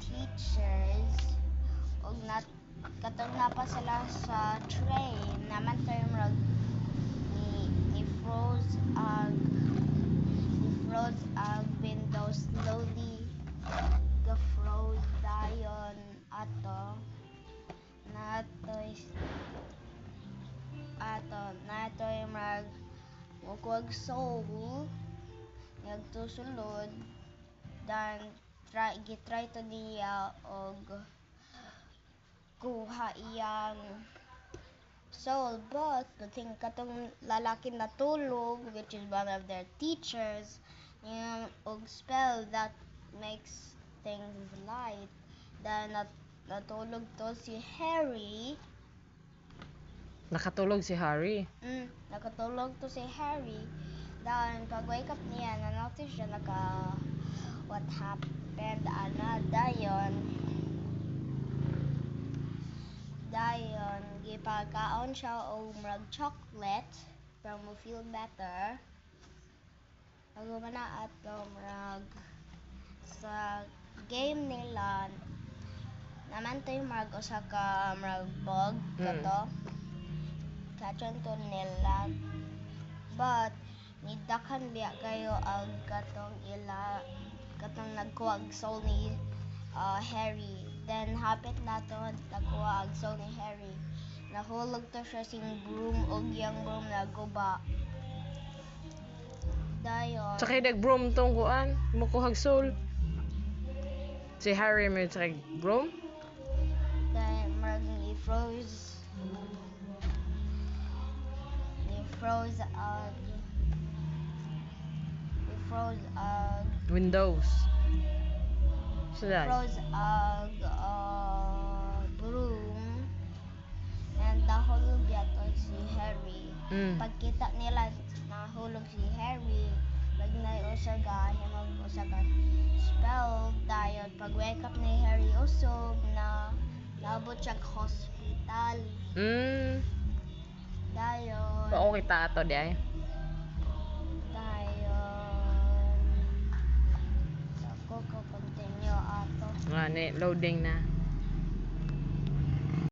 teachers og katong na pa sila sa train naman tayo murag ni froze ang window slowly ga-froze dayon natoy murag kuwag soul nagtusulod dan gitry to niya og kuha iyang soul but katong lalaki natulog which is one of their teachers niya og spell that makes things light dan natulog to si Harry. Nakatulog si Harry. Nakatulog to si Harry. Dan pag wake up niya, na-notice siya what happened dayon gipagkaon siya og murag chocolate para mo feel better. Bago man na ato murag sa game nila naman tayo murag usa ka murag bug kato. Kachan to nila but nidakhan biya kayo ang katong nagkuha og soul ni Harry then hapit nato nagkuha og soul ni Harry nahulog to siya sing broom og yang broom naguba dayon Sa kay broom tong kuan, mukuhag soul. Si Harry may sa broom. dayon murag ni-froze Windows. Sila. Broom and nahulog yato si Harry. Pagkita nila nahulog si Harry lagnay usa ka spell dayon pag wake up ni Harry usog na naabot siya hospital dayon Okay ta ato di ay. Ako ko continue ato. Loading na.